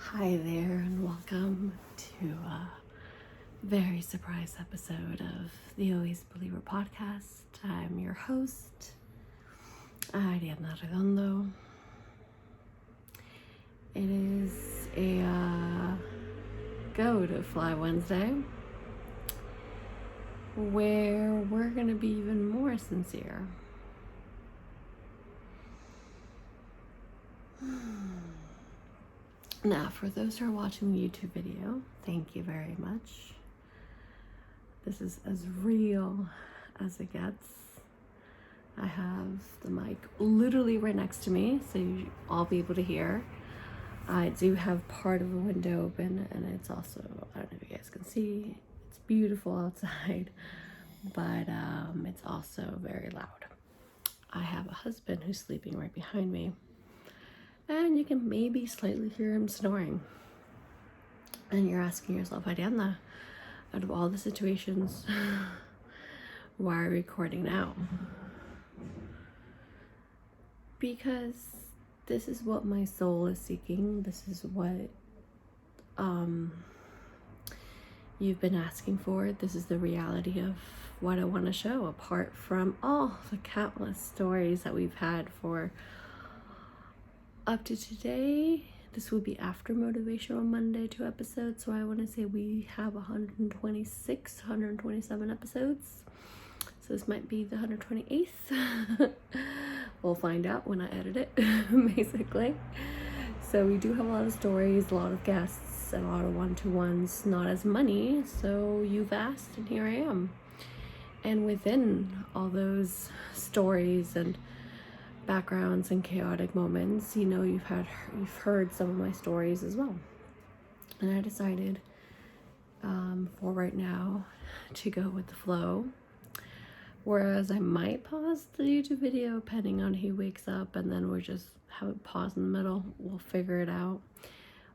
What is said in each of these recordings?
Hi there, and welcome to a very surprise episode of the Always Believer podcast. I'm your host, Ariadna. It is a Go to Fly Wednesday, where we're going to be even more sincere. Now, for those who are watching the YouTube video, thank you very much. This is as real as it gets. I have the mic literally right next to me, so you'll all be able to hear. I do have part of the window open, and it's also, I don't know if you guys can see, it's beautiful outside, but it's also very loud. I have a husband who's sleeping right behind me, and you can maybe slightly hear him snoring. And you're asking yourself, Ariadna, out of all the situations, why are we recording now? Because this is what my soul is seeking. This is what you've been asking for. This is the reality of what I want to show, apart from all the countless stories that we've had for up to today. This will be after Motivational Monday 2 episodes, so I want to say we have 127 episodes. So this might be the 128th. We'll find out when I edit it, basically. So we do have a lot of stories, a lot of guests, and a lot of one-to-ones, not as many. So you've asked, and here I am. And within all those stories and backgrounds and chaotic moments, you know, you've heard some of my stories as well. And I decided for right now to go with the flow. Whereas I might pause the YouTube video depending on who wakes up, and then we'll just have it pause in the middle. We'll figure it out.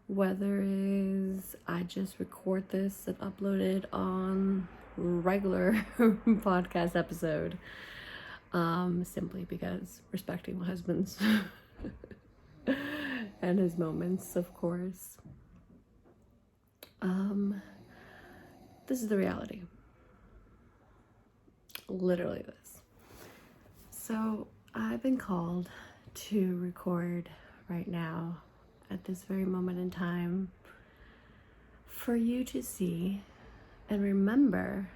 Whether is I just record this and upload it on regular podcast episode. Simply because respecting my husband's and his moments, of course. This is the reality. Literally this. So I've been called to record right now at this very moment in time for you to see and remember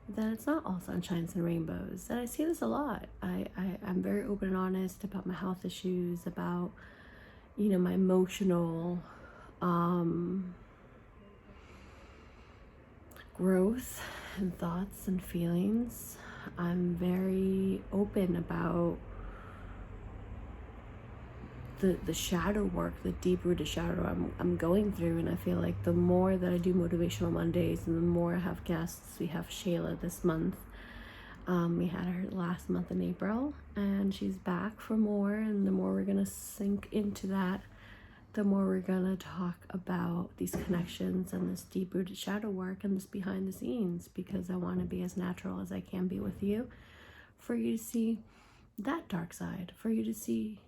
that it's not all sunshines and rainbows. And I see this a lot. I'm very open and honest about my health issues, about, you know, my emotional growth and thoughts and feelings. I'm very open about the shadow work, the deep-rooted shadow I'm going through. And I feel like the more that I do Motivational Mondays and the more I have guests, we have Shayla this month. We had her last month in April, and she's back for more. And the more we're going to sink into that, the more we're going to talk about these connections and this deep-rooted shadow work and this behind the scenes, because I want to be as natural as I can be with you, for you to see that dark side, for you to see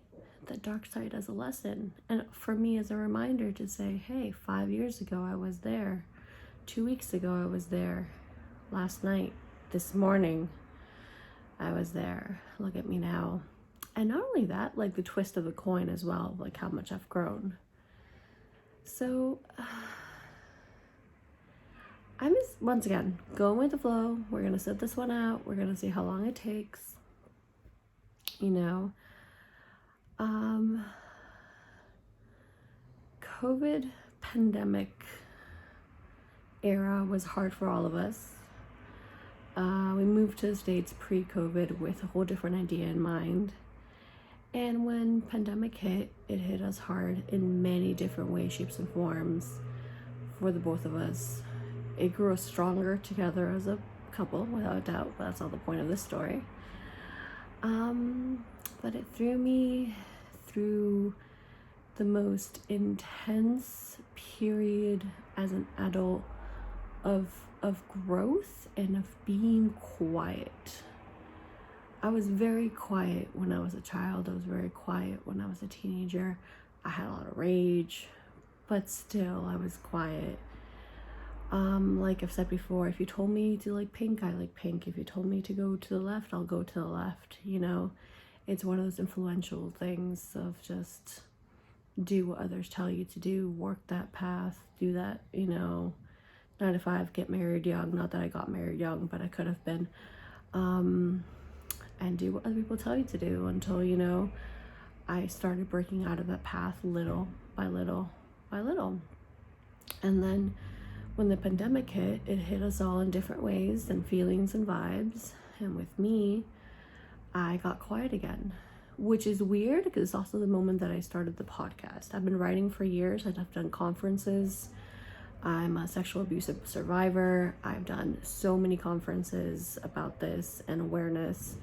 that dark side as a lesson, and for me as a reminder to say, hey, 5 years ago I was there, 2 weeks ago I was there, last night, this morning I was there, look at me now. And not only that, like the twist of the coin as well, like how much I've grown. So I'm just, once again, going with the flow. We're gonna set this one out, we're gonna see how long it takes, you know. COVID pandemic era was hard for all of us. We moved to the States pre-COVID with a whole different idea in mind. And when pandemic hit, it hit us hard in many different ways, shapes, and forms for the both of us. It grew us stronger together as a couple, without a doubt, but that's not the point of this story. But it threw me through the most intense period as an adult of growth and of being quiet. I was very quiet when I was a child. I was very quiet when I was a teenager. I had a lot of rage, but still I was quiet. Like I've said before, if you told me to like pink, I like pink. If you told me to go to the left, I'll go to the left. It's one of those influential things of just do what others tell you to do, work that path, do that, 9 to 5, get married young. Not that I got married young, but I could have been. And do what other people tell you to do until, I started breaking out of that path little by little by little. And then when the pandemic hit, it hit us all in different ways and feelings and vibes. And with me, I got quiet again, which is weird because it's also the moment that I started the podcast. I've been writing for years. I've done conferences. I'm a sexual abuse survivor. I've done so many conferences about this and awareness.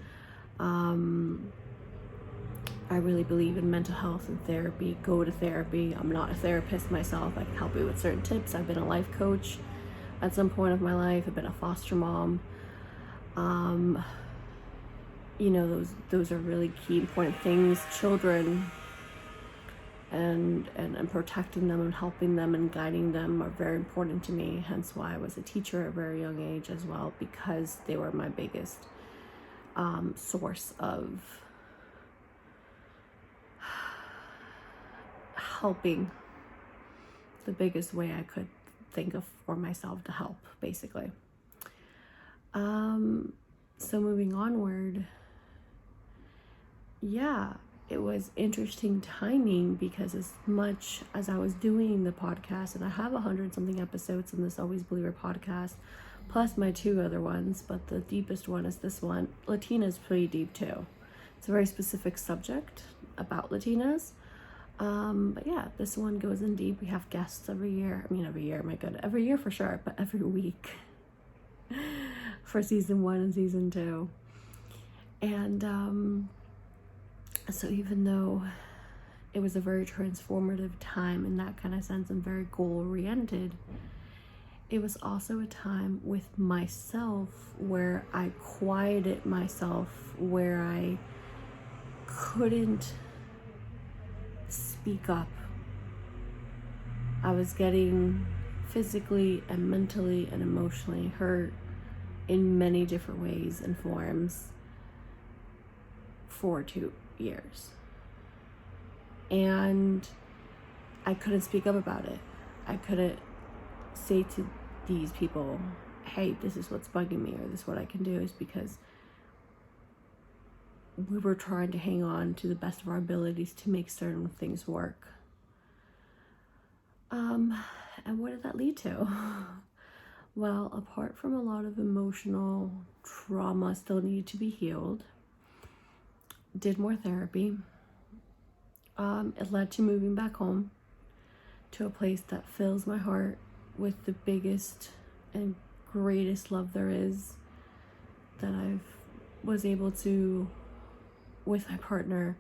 I really believe in mental health and therapy. Go to therapy. I'm not a therapist myself. I can help you with certain tips. I've been a life coach at some point of my life. I've been a foster mom. Those are really key important things. Children and protecting them and helping them and guiding them are very important to me. Hence why I was a teacher at a very young age as well, because they were my biggest source of helping, the biggest way I could think of for myself to help, basically. So moving onward, it was interesting timing, because as much as I was doing the podcast, and I have 100-something episodes in this Always Believer podcast, plus my 2 other ones, but the deepest one is this one. Latina is pretty deep too. It's a very specific subject about Latinas. But this one goes in deep. We have guests every year. Every year for sure, but every week for season 1 and season 2. And so even though it was a very transformative time in that kind of sense and very goal-oriented, it was also a time with myself where I quieted myself, where I couldn't speak up. I was getting physically and mentally and emotionally hurt in many different ways and forms for 2 years. And I couldn't speak up about it. I couldn't say to these people, hey, this is what's bugging me, or this is what I can do, is because we were trying to hang on to the best of our abilities to make certain things work. And what did that lead to? Well, apart from a lot of emotional trauma still needed to be healed, did more therapy. It led to moving back home to a place that fills my heart with the biggest and greatest love there is, that I was able to, with my partner,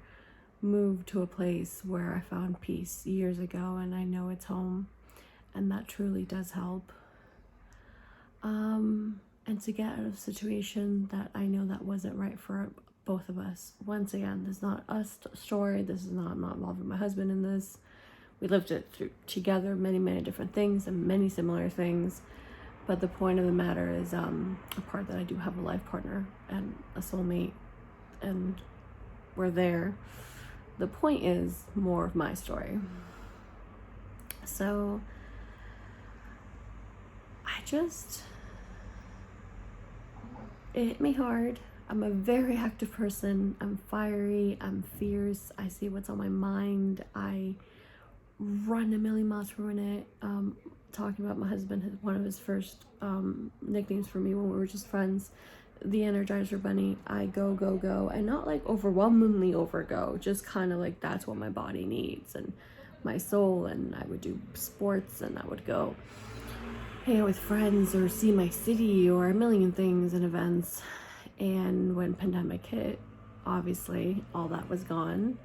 move to a place where I found peace years ago, and I know it's home, and that truly does help. And to get out of a situation that I know that wasn't right for both of us. Once again, this is not a story. This is not, I'm not involved with my husband in this. We lived it through together, many, many different things and many similar things. But the point of the matter is, apart that I do have a life partner and a soulmate, and we're there. The point is more of my story. So it hit me hard. I'm a very active person. I'm fiery. I'm fierce. I see what's on my mind. I run a million miles per minute. Talking about my husband, one of his first nicknames for me when we were just friends, the Energizer Bunny. I go, go, go, and not like overwhelmingly overgo, just kind of like that's what my body needs and my soul. And I would do sports, and I would go hang out with friends or see my city or a million things and events. And when pandemic hit, obviously all that was gone.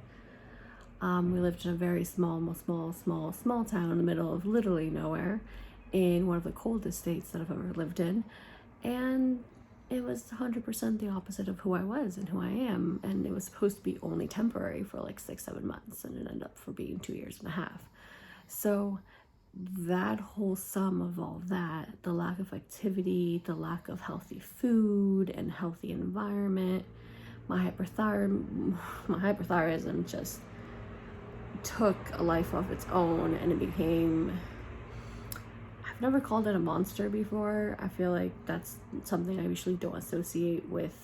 We lived in a very small town in the middle of literally nowhere, in one of the coldest states that I've ever lived in. And it was 100% the opposite of who I was and who I am. And it was supposed to be only temporary for like 6-7 months, and it ended up for being 2.5 years. So that whole sum of all that, the lack of activity, the lack of healthy food and healthy environment, my hyperthyroidism just took a life of its own, and it became, I've never called it a monster before. I feel like that's something I usually don't associate with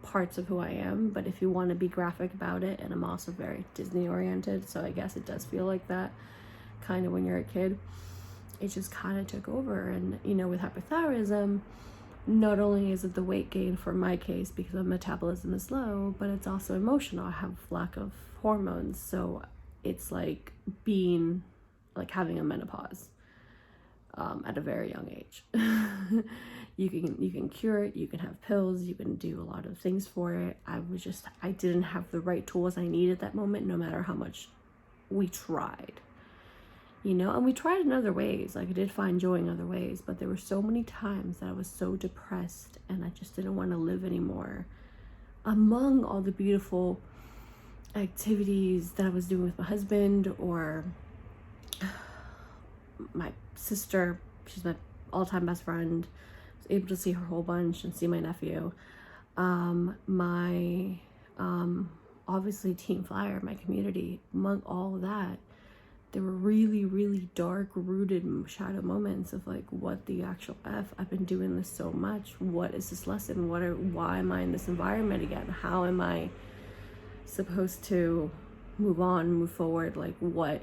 parts of who I am, but if you want to be graphic about it, and I'm also very Disney oriented, so I guess it does feel like that kind of when you're a kid. It just kind of took over. And with hyperthyroidism, not only is it the weight gain for my case because my metabolism is low, but it's also emotional. I have lack of hormones, so it's like having a menopause at a very young age. You can cure it, you can have pills, you can do a lot of things for it. I didn't have the right tools I needed at that moment, no matter how much we tried. And we tried in other ways. Like, I did find joy in other ways, but there were so many times that I was so depressed and I just didn't want to live anymore. Among all the beautiful activities that I was doing with my husband, or my sister, she's my all-time best friend, I was able to see her a whole bunch and see my nephew. My obviously team flyer, my community, among all of that, there were really, really dark rooted shadow moments of like, what the actual F, I've been doing this so much. What is this lesson? Why am I in this environment again? How am I supposed to move on, move forward? Like, what,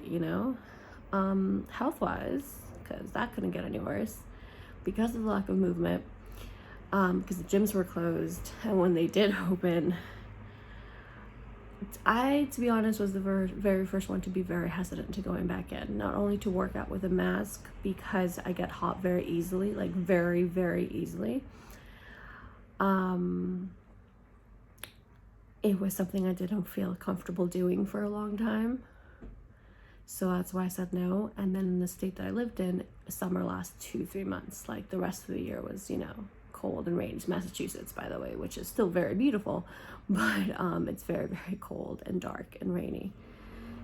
health wise, because that couldn't get any worse because of the lack of movement, because the gyms were closed. And when they did open, I, to be honest, was the very first one to be very hesitant to going back in, not only to work out with a mask because I get hot very easily, like very, very easily. It was something I didn't feel comfortable doing for a long time. So that's why I said no. And then in the state that I lived in, summer lasts 2-3 months. Like, the rest of the year was, cold and rainy. It's Massachusetts, by the way, which is still very beautiful, but it's very, very cold and dark and rainy.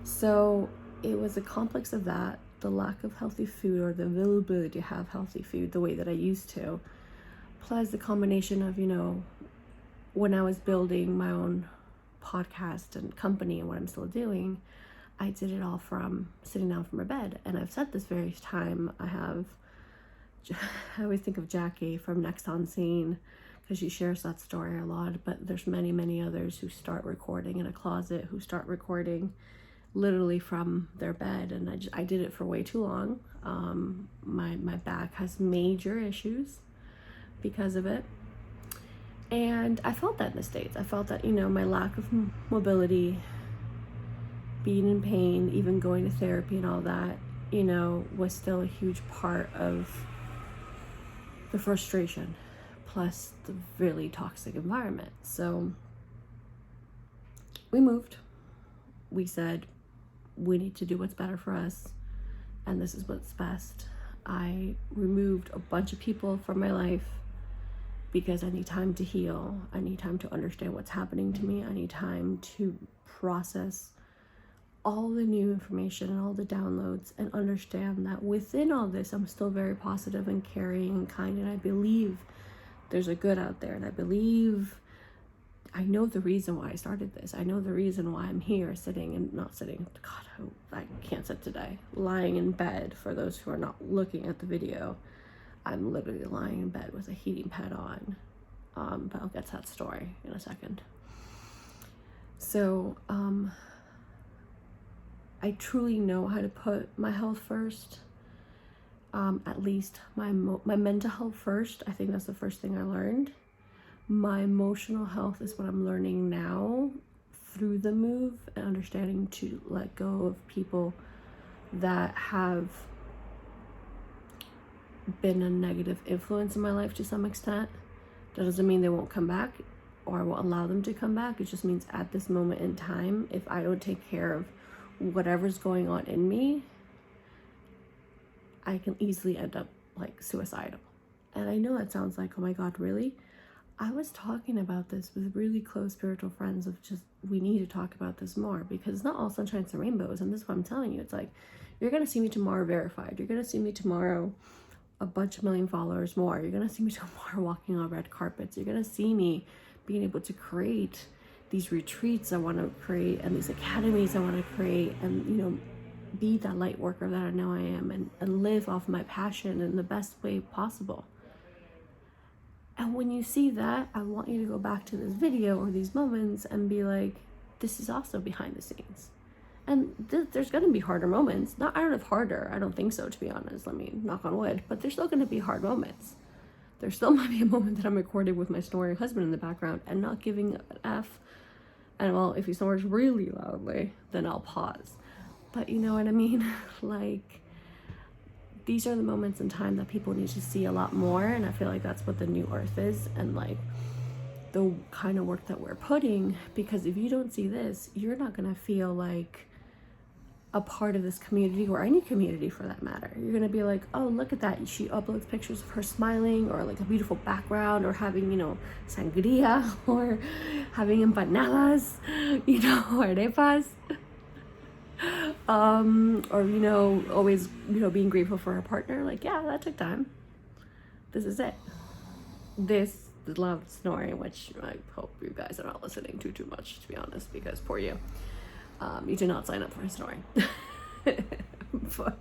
So it was a complex of that, the lack of healthy food, or the availability to have healthy food the way that I used to, plus the combination of, when I was building my own podcast and company and what I'm still doing, I did it all from sitting down from my bed. And I've said this various time. I always think of Jackie from Next on Scene, because she shares that story a lot, but there's many, many others who start recording in a closet, who start recording literally from their bed. And I did it for way too long. My back has major issues because of it. And I felt that in the States. I felt that, my lack of mobility, being in pain, even going to therapy and all that, was still a huge part of the frustration, plus the really toxic environment. So we moved. We said, we need to do what's better for us, and this is what's best. I removed a bunch of people from my life because I need time to heal. I need time to understand what's happening to me. I need time to process all the new information and all the downloads, and understand that within all this, I'm still very positive and caring and kind, and I believe there's a good out there, and I know the reason why I started this. I know the reason why I'm here I can't sit today, lying in bed. For those who are not looking at the video, I'm literally lying in bed with a heating pad on, but I'll get to that story in a second. So I truly know how to put my health first, at least my mental health first. I think that's the first thing I learned. My emotional health is what I'm learning now through the move, and understanding to let go of people that have been a negative influence in my life to some extent. That doesn't mean they won't come back, or I won't allow them to come back. It just means at this moment in time, if I don't take care of whatever's going on in me, I can easily end up like suicidal. And I know that sounds like, oh my God, really? I was talking about this with really close spiritual friends of just, we need to talk about this more, because it's not all sunshine and rainbows. And this is what I'm telling you. It's like, you're going to see me tomorrow verified. You're going to see me tomorrow a bunch of million followers more. You're going to see me tomorrow walking on red carpets. You're going to see me being able to create these retreats I want to create, and these academies I want to create, and, you know, be that light worker that I know I am, and live off my passion in the best way possible. And when you see that, I want you to go back to this video or these moments and be like, this is also behind the scenes. And there's going to be harder moments. I don't know if harder, I don't think so, to be honest. Let me knock on wood. But there's still going to be hard moments. There still might be a moment that I'm recording with my snoring husband in the background and not giving an F. And well, if he snores really loudly, then I'll pause. But you know what I mean? Like, these are the moments in time that people need to see a lot more. And I feel like that's what the new earth is, and like the kind of work that we're putting. Because if you don't see this, you're not going to feel like a part of this community, or any community for that matter. You're going to be like, oh, look at that. She uploads pictures of her smiling, or like a beautiful background, or having, you know, sangria, or having empanadas, you know, arepas. Or, you know, always, you know, being grateful for her partner. Like, yeah, that took time. This is it. This is loud snoring, which I hope you guys are not listening to too much, to be honest, because poor you. You did not sign up for his snoring. But,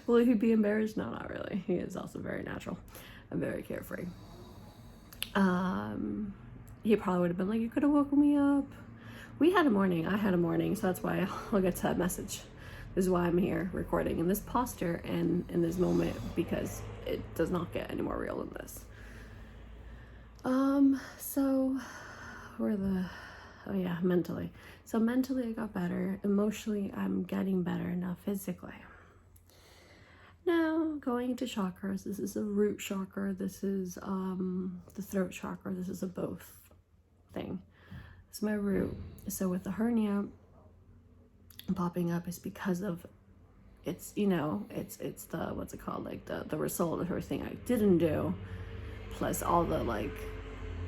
will he be embarrassed? No, not really. He is also very natural and very carefree. He probably would have been like, you could have woken me up. We had a morning, I had a morning, so that's why I'll get to that message. This is why I'm here recording in this posture and in this moment, because it does not get any more real than this. So mentally. So mentally I got better. Emotionally I'm getting better. Now physically. Now going into chakras, this is a root chakra, this is the throat chakra, this is a both thing. It's my root. So with the hernia popping up is because of, it's, you know, it's the, what's it called, like the result of everything I didn't do, plus all the like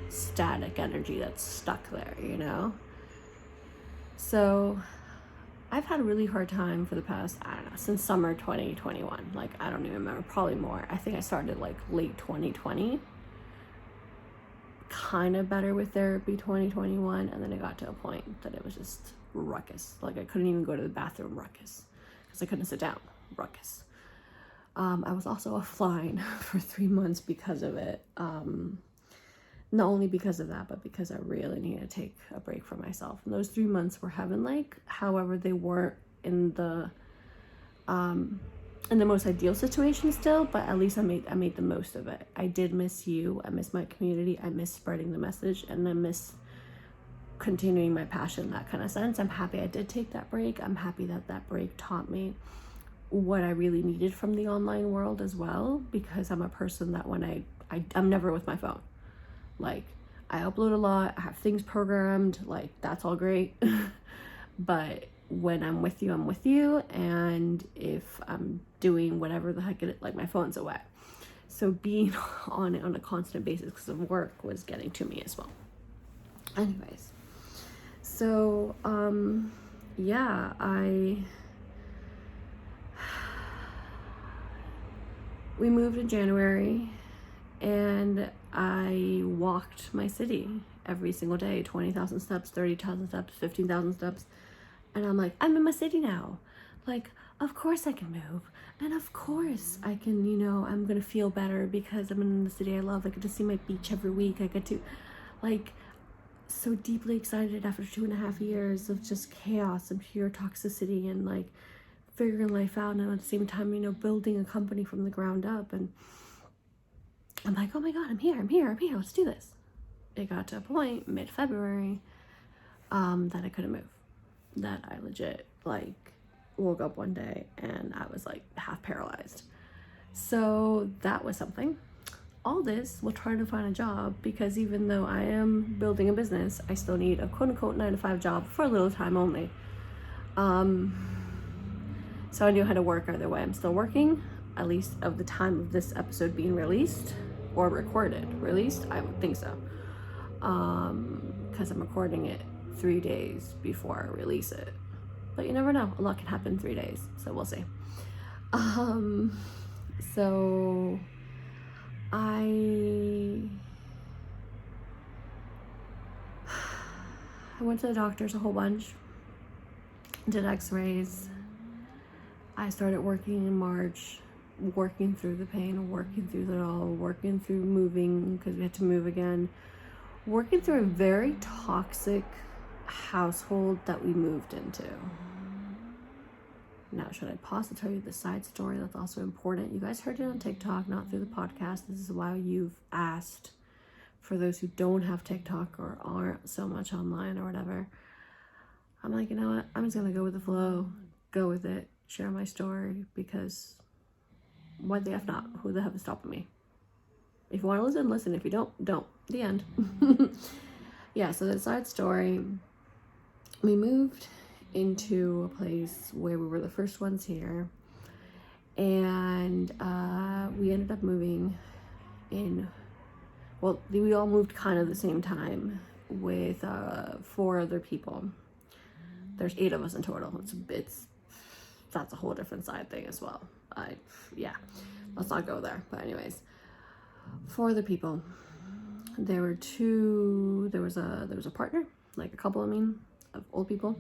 static energy that's stuck there, you know. So I've had a really hard time for the past, I don't know, since summer 2021. Like, I don't even remember, probably more. I think I started like late 2020. Kind of better with therapy 2021, and then it got to a point that it was just ruckus. Like, I couldn't even go to the bathroom, ruckus, because I couldn't sit down, ruckus. I was also offline for 3 months because of it. Not only because of that, but because I really needed to take a break for myself. And those 3 months were heaven-like. However, they weren't in the most ideal situation still, but at least I made the most of it. I did miss you. I miss my community. I miss spreading the message, and I miss continuing my passion in that kind of sense. I'm happy I did take that break. I'm happy that that break taught me what I really needed from the online world as well, because I'm a person that when I'm never with my phone. Like, I upload a lot, I have things programmed, like, that's all great. But when I'm with you, I'm with you. And if I'm doing whatever the heck like, my phone's away. So being on it on a constant basis because of work was getting to me as well. Anyways, so yeah, we moved in January, and I walked my city every single day, 20,000 steps, 30,000 steps, 15,000 steps. And I'm like, I'm in my city now. Like, of course I can move. And of course I can, you know, I'm going to feel better because I'm in the city I love. I get to see my beach every week. I get to, like, so deeply excited after 2.5 years of just chaos and pure toxicity and, like, figuring life out. And at the same time, you know, building a company from the ground up. And I'm like, oh my God, I'm here. Let's do this. It got to a point mid-February that I couldn't move. That I legit, like, woke up one day and I was like half paralyzed. So that was something. All this while trying to find a job, because even though I am building a business, I still need a quote-unquote 9-to-5 job for a little time only. So I knew how to work either way. I'm still working, at least of the time of this episode being released. or recorded, released. I would think so, because I'm recording it 3 days before I release it, but you never know, a lot can happen in 3 days, so we'll see. So I went to the doctors a whole bunch, did x-rays. I started working in March, working through the pain, working through it all, working through moving, because we had to move again, working through a very toxic household that we moved into. Now, should I pause to tell you the side story that's also important? You guys heard it on TikTok, not through the podcast. This is why you've asked. For those who don't have TikTok or aren't so much online or whatever, I'm like, you know what? I'm just going to go with the flow, go with it, share my story, because why the F not? Who the F is stopping me? If you want to listen, listen. If you don't, don't. The end. Yeah, so the side story, we moved into a place where we were the first ones here, and we ended up moving in, well, we all moved kind of the same time with 4 other people. There's 8 of us in total. That's a whole different side thing as well. Yeah, let's not go there. But anyways, 4 other people. There were 2. There was a partner, like a couple, of old people.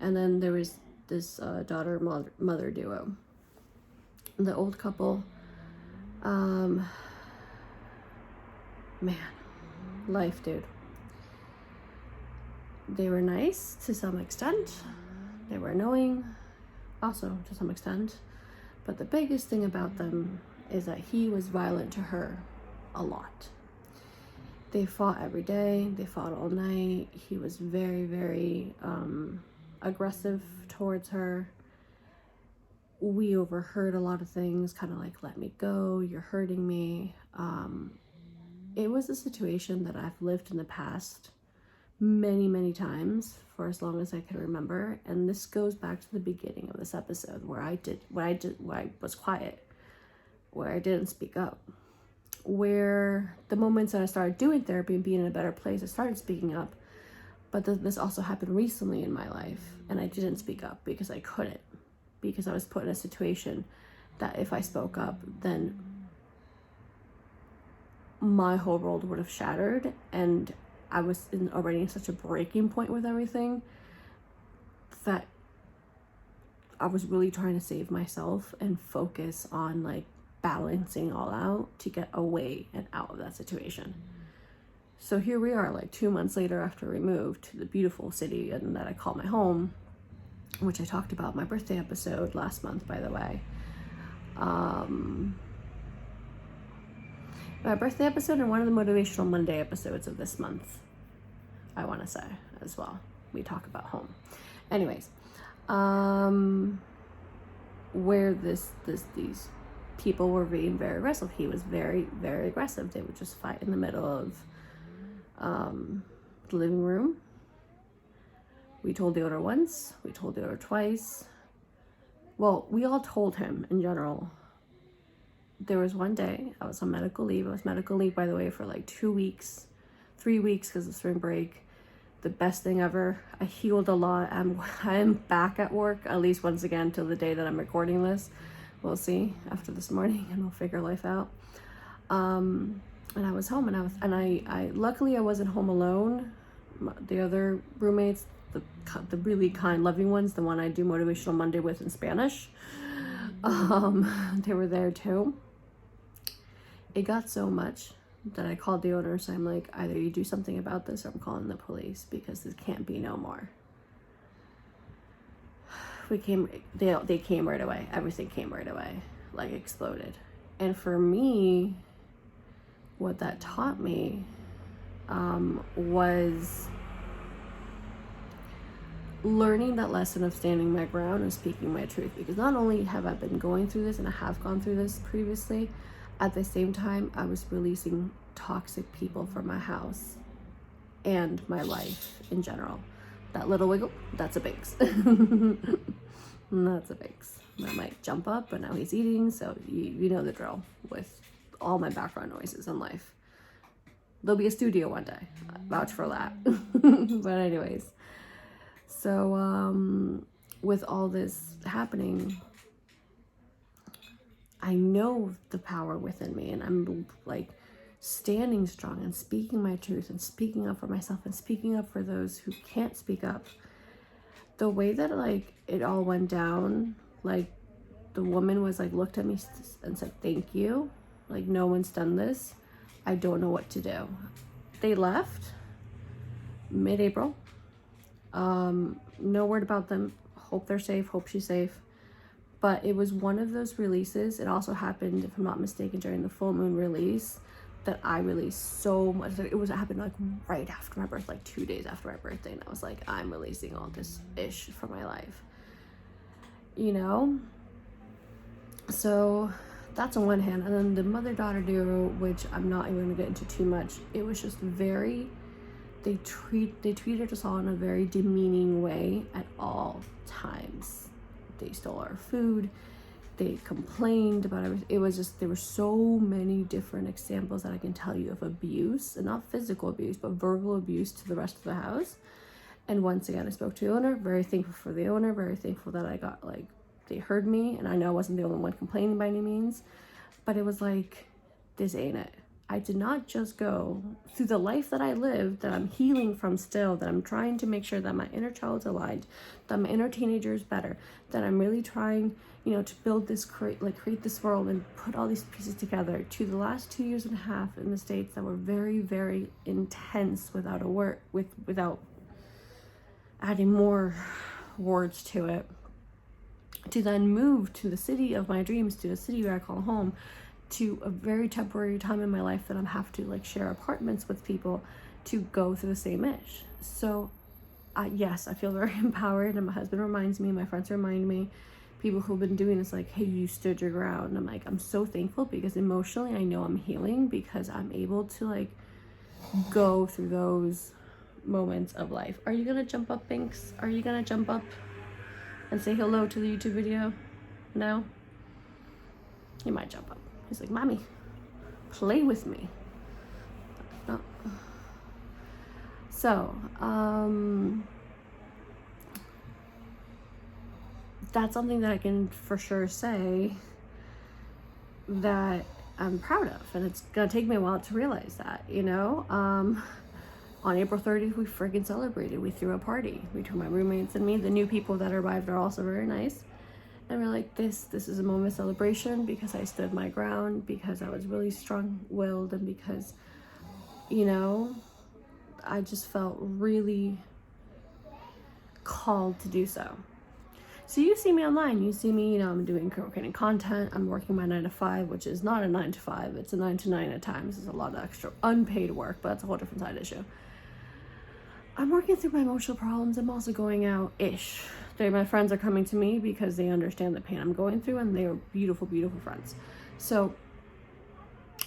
And then there was this daughter-mother duo. The old couple, man, life, dude. They were nice to some extent. They were annoying also to some extent. But the biggest thing about them is that he was violent to her a lot. They fought every day. They fought all night. He was very, very aggressive towards her. We overheard a lot of things, kind of like, let me go, you're hurting me. It was a situation that I've lived in the past many, many times for as long as I can remember. And this goes back to the beginning of this episode where I was quiet, where I didn't speak up, where the moments that I started doing therapy and being in a better place, I started speaking up. But this also happened recently in my life, and I didn't speak up because I couldn't, because I was put in a situation that if I spoke up, then my whole world would have shattered, and I was already in such a breaking point with everything that I was really trying to save myself and focus on like balancing all out to get away and out of that situation. So here we are, like 2 months later after we moved to the beautiful city and that I call my home, which I talked about in my birthday episode last month, by the way. My birthday episode and one of the Motivational Monday episodes of this month, I want to say as well. We talk about home. Anyways, where these people were being very aggressive. He was very, very aggressive. They would just fight in the middle of the living room. We told the owner once, we told the owner twice. Well, we all told him in general. There was one day I was on medical leave. I was medical leave, by the way, for like 2 weeks, 3 weeks because of spring break. The best thing ever. I healed a lot. I'm back at work, at least once again, till the day that I'm recording this. We'll see after this morning, and we'll figure life out. And I was home, and I luckily I wasn't home alone. The other roommates, the really kind, loving ones, the one I do Motivational Monday with in Spanish, they were there too. It got so much that I called the owner, so I'm like, either you do something about this or I'm calling the police, because this can't be no more. They came right away. Everything came right away, like exploded. And for me, what that taught me was learning that lesson of standing my ground and speaking my truth. Because not only have I been going through this, and I have gone through this previously, at the same time I was releasing toxic people from my house and my life in general. That little wiggle, that's a Binks. That's a Binks. That might jump up, but now he's eating, so you know the drill with all my background noises in life. There'll be a studio one day. Vouch for that. But anyways, so with all this happening, I know the power within me, and I'm like standing strong and speaking my truth and speaking up for myself and speaking up for those who can't speak up. The way that like it all went down, like the woman was like looked at me and said, "Thank you. Like, no one's done this. I don't know what to do." They left mid-April. No word about them. Hope they're safe. Hope she's safe. But it was one of those releases. It also happened, if I'm not mistaken, during the full moon release, that I released so much. It happened like right after my birth, like 2 days after my birthday. And I was like, I'm releasing all this ish from my life. You know? So that's on one hand. And then the mother-daughter duo, which I'm not even gonna get into too much, it was just very, they treated us all in a very demeaning way at all times. They stole our food, they complained about everything. It was just, there were so many different examples that I can tell you of abuse, and not physical abuse, but verbal abuse to the rest of the house. And once again, I spoke to the owner, very thankful for the owner, very thankful that I got like, they heard me, and I know I wasn't the only one complaining by any means, but it was like, this ain't it. I did not just go through the life that I lived, that I'm healing from still, that I'm trying to make sure that my inner child's aligned, that my inner teenager is better, that I'm really trying, you know, to build this, create this world and put all these pieces together, to the last 2.5 years in the States that were very, very intense without adding more words to it, to then move to the city of my dreams, to the city where I call home, to a very temporary time in my life that I'm have to like share apartments with people to go through the same ish. So yes, I feel very empowered, and my husband reminds me, my friends remind me, people who've been doing this, like, hey, you stood your ground. And I'm like, I'm so thankful, because emotionally I know I'm healing, because I'm able to like go through those moments of life. Are you gonna jump up, Binks? Are you gonna jump up and say hello to the YouTube video? No? He might jump up. He's like, Mommy, play with me. No. So, that's something that I can for sure say that I'm proud of, and it's gonna take me a while to realize that, you know. On April 30th, we freaking celebrated. We threw a party between my roommates and me. The new people that arrived are also very nice. And we're like, this is a moment of celebration, because I stood my ground, because I was really strong-willed, and because, you know, I just felt really called to do so. So you see me online, you see me, you know, I'm doing creating content, I'm working my 9 to 5, which is not a 9 to 5, it's a 9 to 9 at times. There's a lot of extra unpaid work, but that's a whole different side issue. I'm working through my emotional problems. I'm also going out-ish. My friends are coming to me because they understand the pain I'm going through, and they are beautiful, beautiful friends. So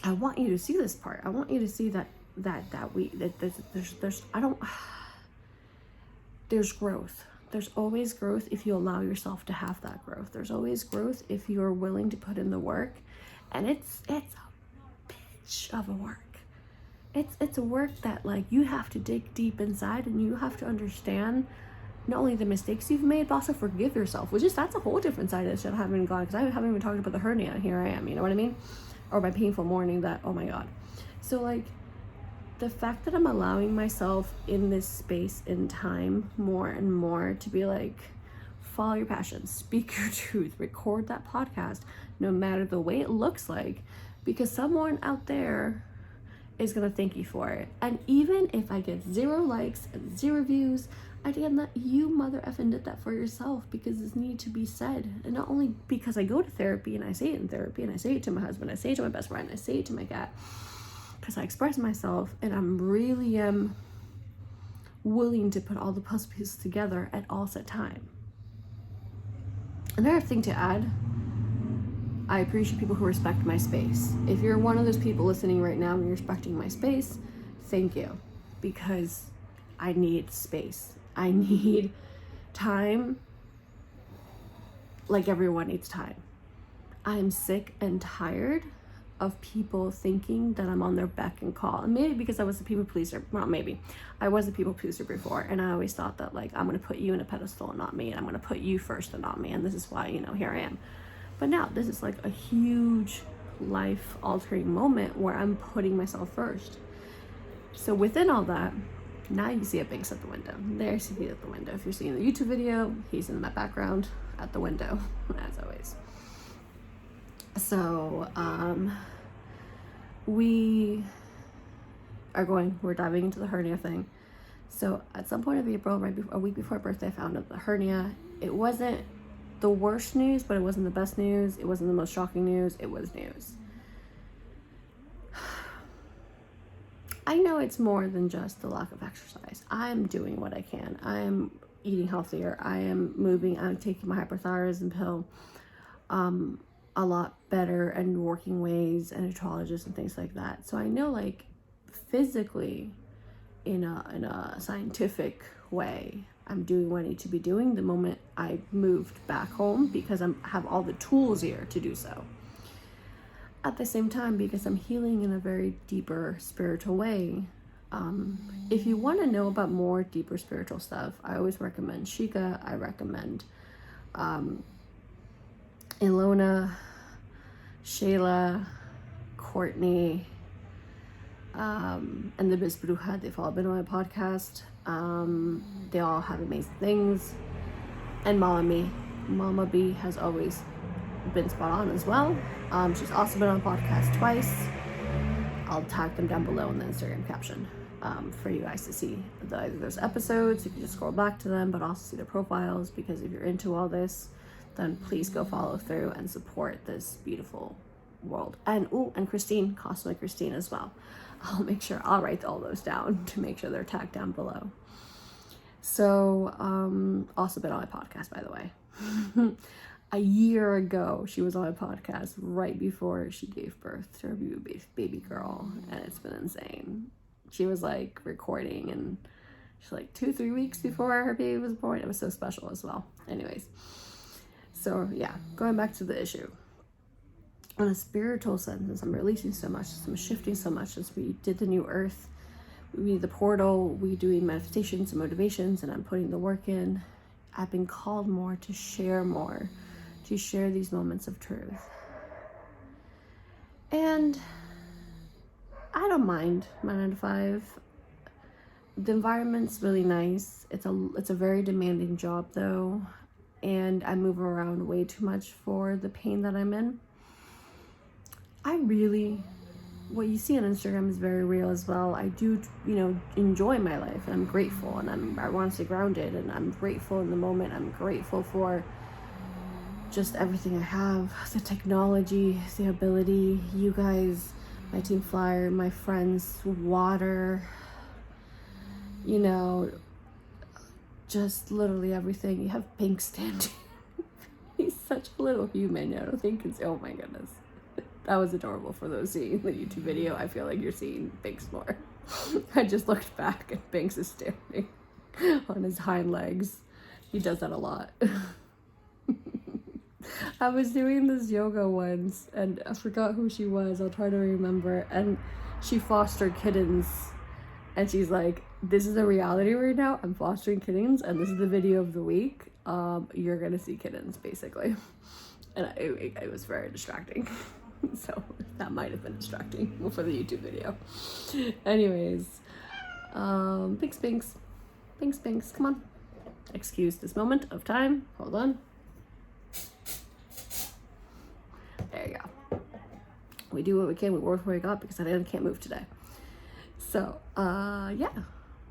I want you to see this part. I want you to see that there's growth. There's always growth if you allow yourself to have that growth. There's always growth if you're willing to put in the work. And it's a bitch of a work. It's a work that like you have to dig deep inside, and you have to understand not only the mistakes you've made, but also forgive yourself, that's a whole different side of this shit I haven't even gone, because I haven't even talked about the hernia, and here I am, you know what I mean? Or my painful morning that, oh my God. So like, the fact that I'm allowing myself in this space in time more and more to be like, follow your passion, speak your truth, record that podcast, no matter the way it looks like, because someone out there is gonna thank you for it. And even if I get 0 likes and 0 views, Ariadna, you mother effing did that for yourself, because this need to be said. And not only because I go to therapy, and I say it in therapy, and I say it to my husband, I say it to my best friend, I say it to my cat, because I express myself, and I'm really willing to put all the puzzle pieces together at all set time. Another thing to add, I appreciate people who respect my space. If you're one of those people listening right now and you're respecting my space, thank you, because I need space. I need time, like everyone needs time. I'm sick and tired of people thinking that I'm on their beck and call. And maybe because I was a people pleaser, well, maybe I was a people pleaser before, and I always thought that like, I'm going to put you in a pedestal and not me, and I'm going to put you first and not me, and this is why, you know, here I am. But now this is like a huge life altering moment where I'm putting myself first. So within all that, now you see a Binks at the window. There's he at the window. If you're seeing the YouTube video, he's in the background at the window, as always. So we're diving into the hernia thing. So at some point of April, a week before birthday, I found out the hernia. It wasn't the worst news, but it wasn't the best news. It wasn't the most shocking news. It was news. I know it's more than just the lack of exercise. I'm doing what I can. I am eating healthier. I am moving. I'm taking my hyperthyroidism pill a lot better and working ways and nutrologists and things like that. So I know, like, physically, in a scientific way, I'm doing what I need to be doing the moment I moved back home, because I have all the tools here to do so. At the same time, because I'm healing in a very deeper spiritual way, if you want to know about more deeper spiritual stuff, I always recommend Shika. I recommend Ilona, Shayla, Courtney, and the Miss Bruja. They've all been on my podcast. They all have amazing things. And Mama B has always been spot on as well. She's also been on a podcast twice. I'll tag them down below in the Instagram caption for you guys to see either those episodes. You can just scroll back to them, but also see their profiles, because if you're into all this, then please go follow through and support this beautiful world. And Christine, Cosmic Christine as well. I'll write all those down to make sure they're tagged down below. So, also been on my podcast, by the way. A year ago, she was on my podcast right before she gave birth to her baby girl, and it's been insane. She was like recording, and she's like 2-3 weeks before her baby was born. It was so special as well. Anyways, so yeah, going back to the issue. On a spiritual sense, I'm releasing so much, I'm shifting so much since we did the new earth, we did the portal, we doing manifestations and motivations, and I'm putting the work in. I've been called more, to share these moments of truth. And I don't mind my 9 to 5. The environment's really nice. It's a very demanding job though, and I move around way too much for the pain that I'm in. What you see on Instagram is very real as well. I do, enjoy my life, and I'm grateful, and I want to stay grounded, and I'm grateful in the moment. I'm grateful for just everything I have, the technology, the ability, you guys, my team flyer, my friends, water, just literally everything. You have Pink standing. He's such a little human. I don't think oh my goodness. That was adorable for those seeing the YouTube video. I feel like you're seeing Binks more. I just looked back and Binks is standing on his hind legs. He does that a lot. I was doing this yoga once, and I forgot who she was. I'll try to remember. And she fostered kittens. And she's like, this is a reality right now. I'm fostering kittens, and this is the video of the week. You're going to see kittens, basically. And it was very distracting. So that might have been distracting for the YouTube video. Anyways, Binks, come on. Excuse this moment of time. Hold on. There you go. We do what we can. We work what we got, because I can't move today. So, yeah.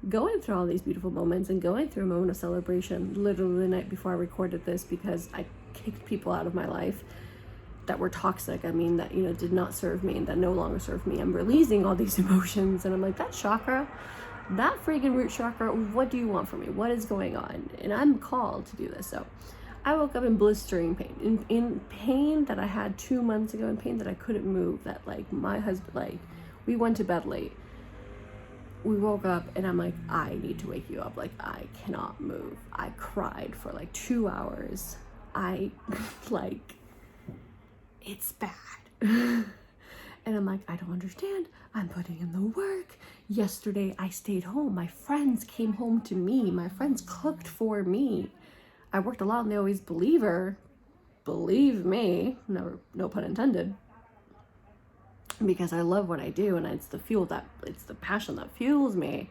Going through all these beautiful moments, and going through a moment of celebration literally the night before I recorded this, because I kicked people out of my life that were toxic. That did not serve me, and that no longer serve me. I'm releasing all these emotions, and I'm like, that chakra, that freaking root chakra, what do you want from me? What is going on? And I'm called to do this. So I woke up in blistering pain, in pain that I had 2 months ago, in pain that I couldn't move, that like my husband, we went to bed late. We woke up, and I'm like, I need to wake you up. Like, I cannot move. I cried for like 2 hours. It's bad. And I'm like, I don't understand. I'm putting in the work. Yesterday I stayed home. My friends came home to me. My friends cooked for me. I worked a lot in the Always Believer. Believe me, no pun intended. Because I love what I do, and it's the passion that fuels me.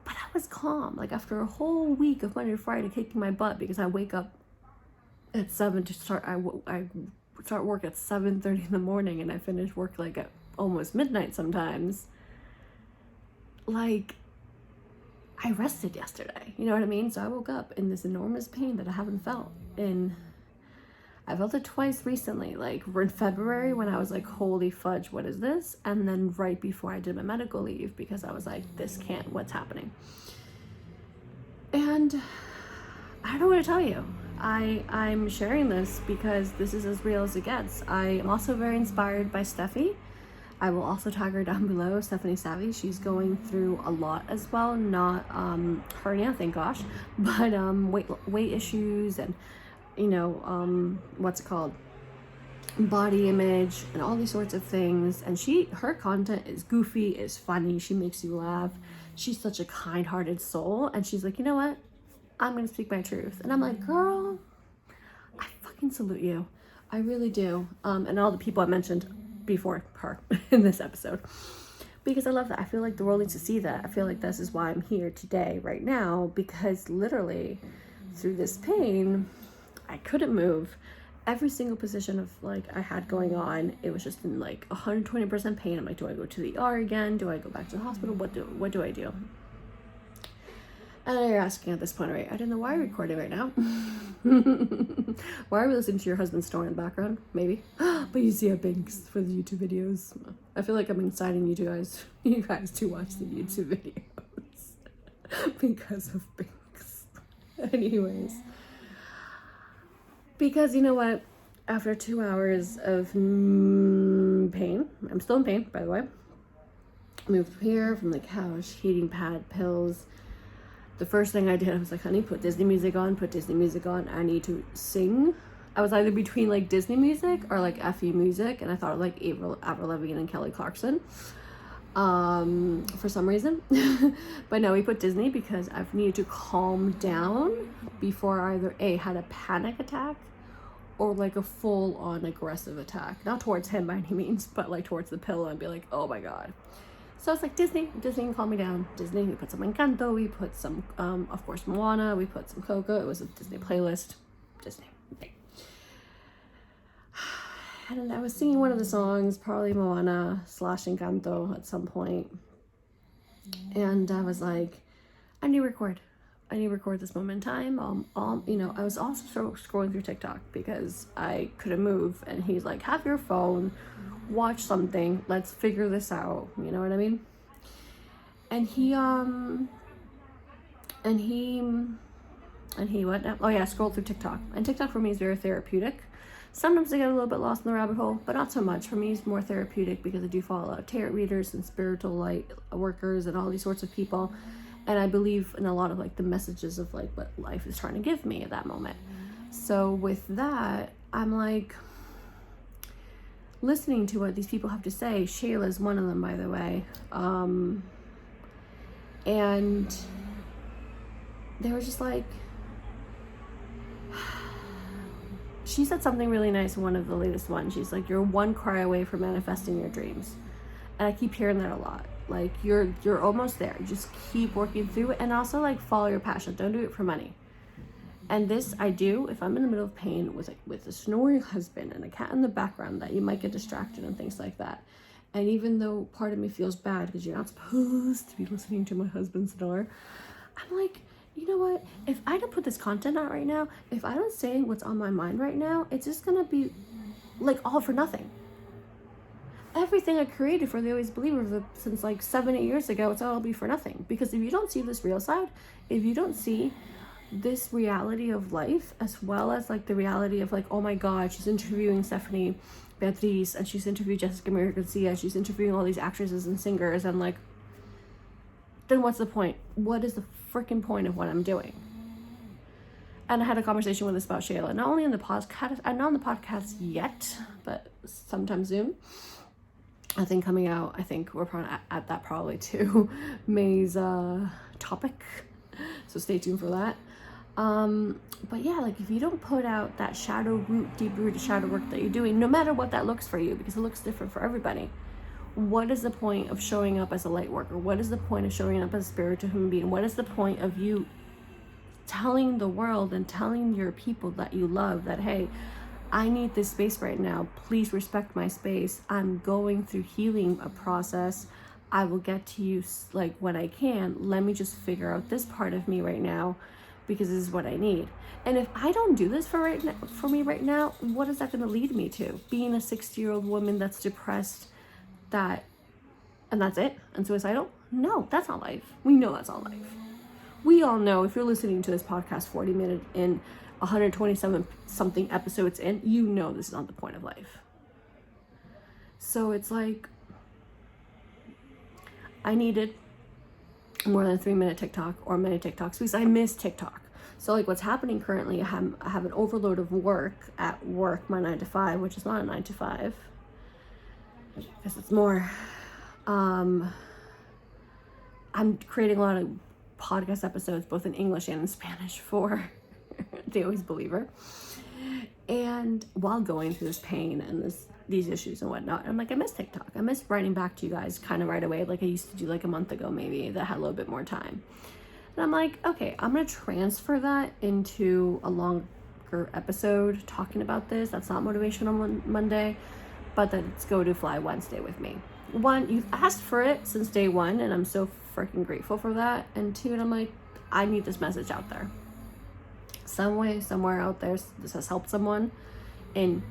But I was calm. Like after a whole week of Monday to Friday kicking my butt, because I wake up at 7 to start. I start work at 7:30 in the morning, and I finish work like at almost midnight sometimes. Like, I rested yesterday, you know what I mean? So I woke up in this enormous pain that I haven't felt I felt it twice recently, like in February when I was like, holy fudge, what is this? And then right before I did my medical leave, because I was like, what's happening? And I don't know what to tell you. I'm sharing this because this is as real as it gets. I am also very inspired by Steffi. I will also tag her down below, Stephanie Savvy. She's going through a lot as well, not hernia, thank gosh, but weight issues and what's it called, body image and all these sorts of things. And her content is goofy, is funny, she makes you laugh. She's such a kind-hearted soul, and she's like, you know what, I'm gonna speak my truth. And I'm like, girl, I fucking salute you. I really do. And all the people I mentioned before her in this episode, because I love that. I feel like the world needs to see that. I feel like this is why I'm here today, right now, because literally through this pain, I couldn't move. Every single position of like I had going on, it was just in like 120% pain. I'm like, do I go to the ER again? Do I go back to the hospital? What do I do? And you're asking at this point, right? I don't know why you're recording right now. Why are we listening to your husband's story in the background? Maybe. But you see a Binks for the YouTube videos. I feel like I'm inciting you guys to watch the YouTube videos because of Binks. Anyways. Because you know what? After 2 hours of pain, I'm still in pain, by the way. Moved here from the couch, heating pad, pills. The first thing I did, I was like, honey, put Disney music on. I need to sing. I was either between like Disney music or like FE music, and I thought of like Avril Lavigne and Kelly Clarkson for some reason. But no, we put Disney because I've needed to calm down before I either had a panic attack or like a full-on aggressive attack. Not towards him by any means, but like towards the pillow, and be like, oh my god. So it's like Disney can calm me down. Disney, we put some Encanto, we put some, of course, Moana, we put some Coco. It was a Disney playlist. Disney. Okay. And I was singing one of the songs, probably Moana / Encanto at some point. And I was like, I need to record this moment in time. I was also scrolling through TikTok because I couldn't move. And he's like, have your phone, watch something, let's figure this out. You know what I mean? And he what now? Oh yeah, scrolled through TikTok. And TikTok for me is very therapeutic. Sometimes I get a little bit lost in the rabbit hole, but not so much. For me, it's more therapeutic because I do follow a lot of tarot readers and spiritual light workers and all these sorts of people. And I believe in a lot of like the messages of like what life is trying to give me at that moment. So with that, I'm like listening to what these people have to say. Shayla's one of them, by the way. And they were just like, she said something really nice in one of the latest ones. She's like, you're one cry away from manifesting your dreams. And I keep hearing that a lot. Like, you're almost there. You just keep working through it. And also, like, follow your passion. Don't do it for money. And this I do if I'm in the middle of pain with a snoring husband and a cat in the background, that you might get distracted and things like that. And even though part of me feels bad because you're not supposed to be listening to my husband snore, I'm like, you know what? If I don't put this content out right now, if I don't say what's on my mind right now, it's just gonna be like all for nothing. Everything I created for the Always Believer since like 7-8 years ago, it's all be for nothing. Because if you don't see this real side, if you don't see this reality of life, as well as like the reality of like, oh my god, she's interviewing Stephanie Beatriz, and she's interviewed Jessica Maria Garcia, she's interviewing all these actresses and singers, and like, then what's the point? What is the freaking point of what I'm doing? And I had a conversation with this about Shayla, not only on the podcast, I'm not on the podcast yet, but sometime soon. I think coming out, I think we're probably at that probably too. May's topic. So stay tuned for that. But yeah, like if you don't put out that deep rooted shadow work that you're doing, no matter what that looks for you, because it looks different for everybody, what is the point of showing up as a light worker? What is the point of showing up as a spiritual human being? What is the point of you telling the world and telling your people that you love that, hey, I need this space right now. Please respect my space. I'm going through healing a process. I will get to you like when I can. Let me just figure out this part of me right now, because this is what I need. And if I don't do this for me right now, what is that going to lead me to? Being a 60-year-old woman that's depressed, and that's it, and suicidal? No, that's not life. We know that's not life. We all know, if you're listening to this podcast 40 minutes in, 127 something episodes in, you know this is not the point of life. So it's like, I needed more than a 3-minute TikTok or many TikToks, because I miss TikTok. So like what's happening currently, I have an overload of work at work, my 9 to 5, which is not a 9 to 5, because it's more, I'm creating a lot of podcast episodes, both in English and in Spanish for The Always Believer. And while going through this pain and these issues and whatnot, I'm like, I miss TikTok. I miss writing back to you guys kind of right away, like I used to do like a month ago maybe, that had a little bit more time. And I'm like, okay, I'm going to transfer that into a longer episode talking about this. That's not Motivational Monday, but that's Go to Fly Wednesday with me. 1, you've asked for it since day 1, and I'm so freaking grateful for that. And 2, and I'm like, I need this message out there. Some way, somewhere out there, this has helped someone in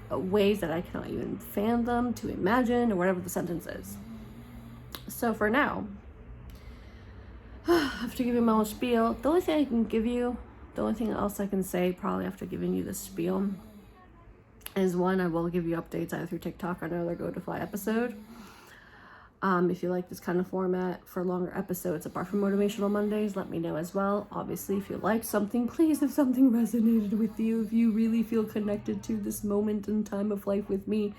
ways that I cannot even fathom to imagine, or whatever the sentence is. So for now, after giving my whole spiel, the only thing I can give you, the only thing else I can say probably after giving you the spiel is, 1, I will give you updates either through TikTok or another Go to Fly episode. If you like this kind of format for longer episodes apart from Motivational Mondays, let me know as well. Obviously, if you like something, please, if something resonated with you, if you really feel connected to this moment in time of life with me,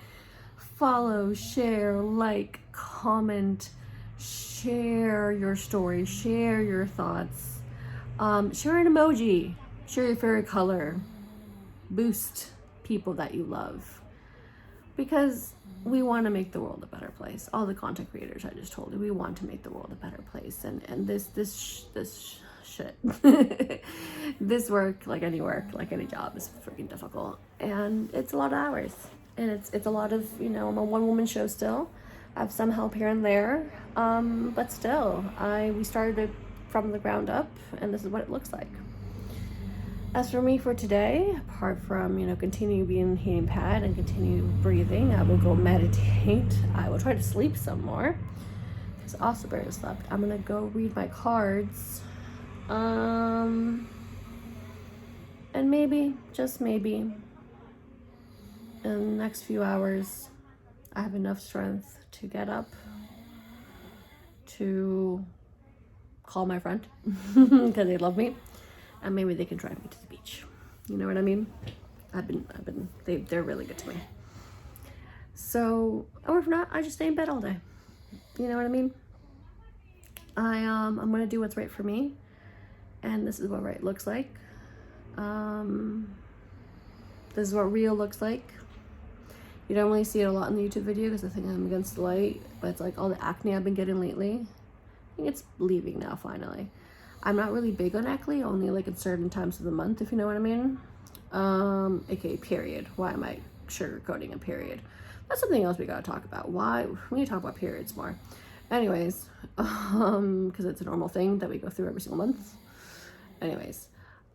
follow, share, like, comment, share your story, share your thoughts, share an emoji, share your favorite color, boost people that you love, because we want to make the world a better place. All the content creators I just told you, we want to make the world a better place. And this shit, this work, like any work, like any job, is freaking difficult, and it's a lot of hours, and it's a lot of, you know, I'm a one-woman show still. I have some help here and there, but still, we started it from the ground up, and this is what it looks like. As for me for today, apart from, you know, continue being heating pad and continue breathing, I will go meditate. I will try to sleep some more, because I also barely slept. I'm gonna go read my cards, and maybe, just maybe, in the next few hours, I have enough strength to get up, to call my friend, because they love me, and maybe they can drive me to the beach. You know what I mean? They're really good to me. So, or if not, I just stay in bed all day. You know what I mean? I'm gonna do what's right for me, and this is what right looks like. This is what real looks like. You don't really see it a lot in the YouTube video because I think I'm against the light, but it's like all the acne I've been getting lately. I think it's leaving now, finally. I'm not really big on acne, only like at certain times of the month, if you know what I mean. AKA period. Why am I sugarcoating a period? That's something else we gotta talk about. Why? We need to talk about periods more. Anyways, because it's a normal thing that we go through every single month. Anyways,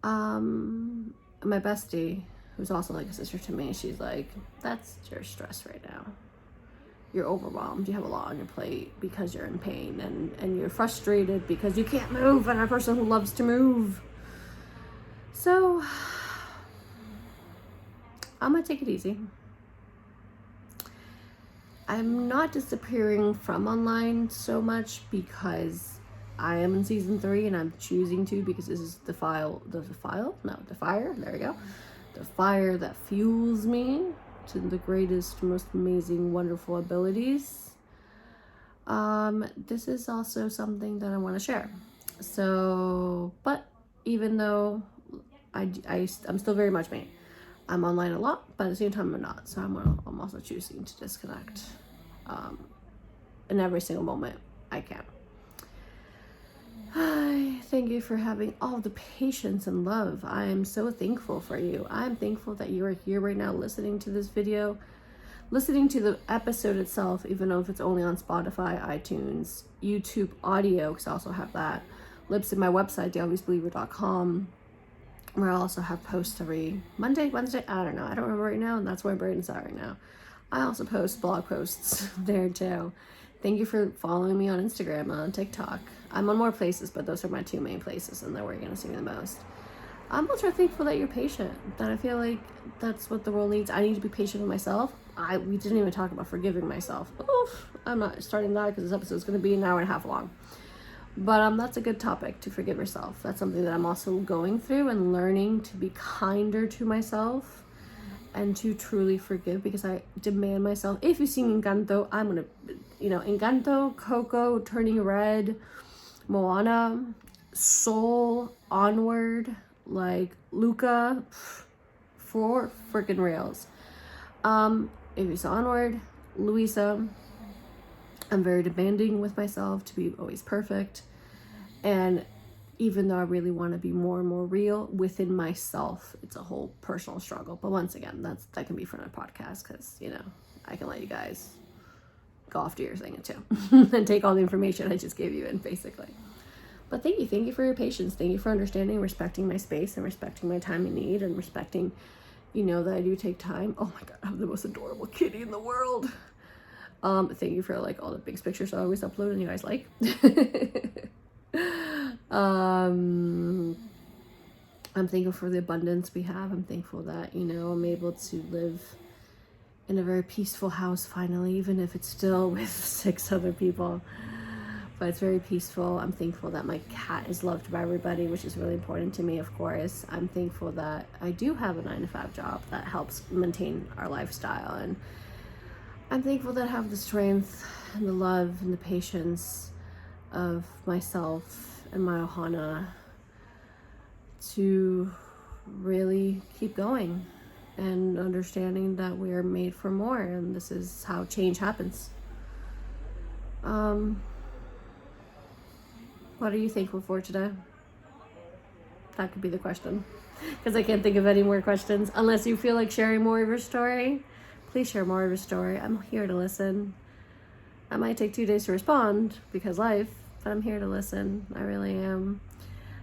my bestie, who's also like a sister to me, she's like, that's your stress right now. You're overwhelmed, you have a lot on your plate because you're in pain, and you're frustrated because you can't move, and I'm a person who loves to move. So I'm gonna take it easy. I'm not disappearing from online so much because I am in season 3 and I'm choosing to, because this is the fire, there we go. The fire that fuels me. to the greatest, most amazing, wonderful abilities, this is also something that I want to share. So, but even though I'm still very much me, I'm online a lot, but at the same time I'm not. So I'm also choosing to disconnect in every single moment I can. Hi, thank you for having all the patience and love. I am so thankful for you. I'm thankful that you are here right now listening to this video, listening to the episode itself, even though if it's only on Spotify, iTunes, YouTube audio, because I also have that. Lips in my website, theobviousbeliever.com, where I also have posts every Monday, Wednesday, I don't remember right now, and that's where my brain is at right now. I also post blog posts there too. Thank you for following me on Instagram, on TikTok. I'm on more places, but those are my two main places, and they're where you're going to see me the most. I'm also thankful that you're patient, that I feel like that's what the world needs. I need to be patient with myself. We didn't even talk about forgiving myself. Oof, I'm not starting that because this episode is going to be an hour and a half long. But that's a good topic, to forgive yourself. That's something that I'm also going through and learning to be kinder to myself and to truly forgive, because I demand myself. If you've seen Encanto, I'm going to, Encanto, Coco, Turning Red, Moana, Soul, Onward, like Luca, for freaking reals. If you saw Onward, Louisa, I'm very demanding with myself to be always perfect. And even though I really want to be more and more real within myself, it's a whole personal struggle. But once again, that can be for another podcast, because, I can let you guys go off to your thing too and take all the information I just gave you in, basically. But thank you for your patience. Thank you for understanding, respecting my space, and respecting my time and need, and respecting, that I do take time. Oh my God, I have the most adorable kitty in the world. Thank you for like all the big pictures I always upload and you guys like. I'm thankful for the abundance we have. I'm thankful that, I'm able to live in a very peaceful house finally, even if it's still with 6 other people. But it's very peaceful. I'm thankful that my cat is loved by everybody, which is really important to me, of course. I'm thankful that I do have a 9-to-5 job that helps maintain our lifestyle. And I'm thankful that I have the strength and the love and the patience of myself and my ohana to really keep going, and understanding that we are made for more, and this is how change happens. What are you thankful for today? That could be the question, because I can't think of any more questions. Unless you feel like sharing more of your story, please share more of your story. I'm here to listen. I might take 2 days to respond because life, but I'm here to listen. I really am.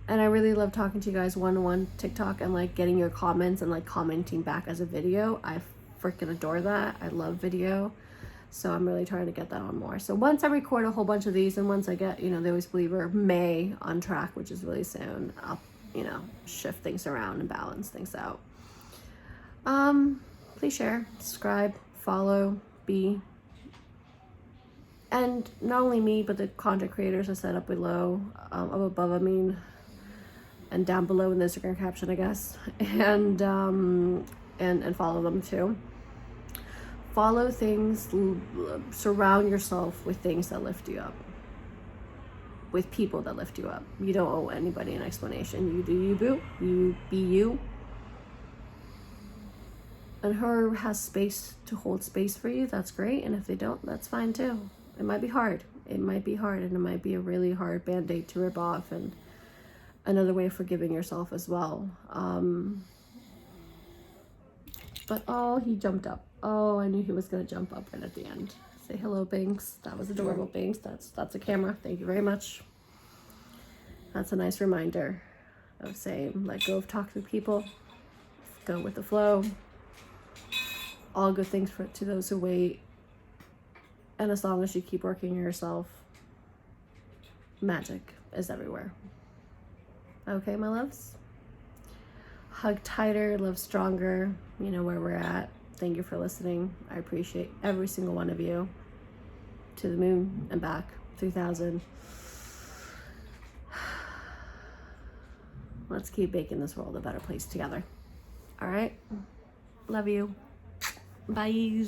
And I really love talking to you guys one-on-one TikTok, and like getting your comments and like commenting back as a video. I freaking adore that. I love video. So I'm really trying to get that on more. So once I record a whole bunch of these, and once I get, the Always Believer May on track, which is really soon, I'll, shift things around and balance things out. Please share, subscribe, follow, and not only me, but the content creators are set up below, above, and down below in the Instagram caption, I guess, and follow them too. Follow things, surround yourself with things that lift you up, with people that lift you up. You don't owe anybody an explanation. You do you, boo. You be you. And whoever has space to hold space for you, that's great. And if they don't, that's fine too. It might be hard. And it might be a really hard band-aid to rip off, and another way of forgiving yourself as well. But he jumped up. Oh, I knew he was gonna jump up right at the end. Say hello, Binks. That was adorable, Binks. That's a camera. Thank you very much. That's a nice reminder of saying, let go of toxic people, go with the flow. All good things to those who wait. And as long as you keep working on yourself, magic is everywhere. Okay, my loves? Hug tighter, love stronger. You know where we're at. Thank you for listening. I appreciate every single one of you. To the moon and back, 3,000. Let's keep making this world a better place together. All right? Love you. Bye.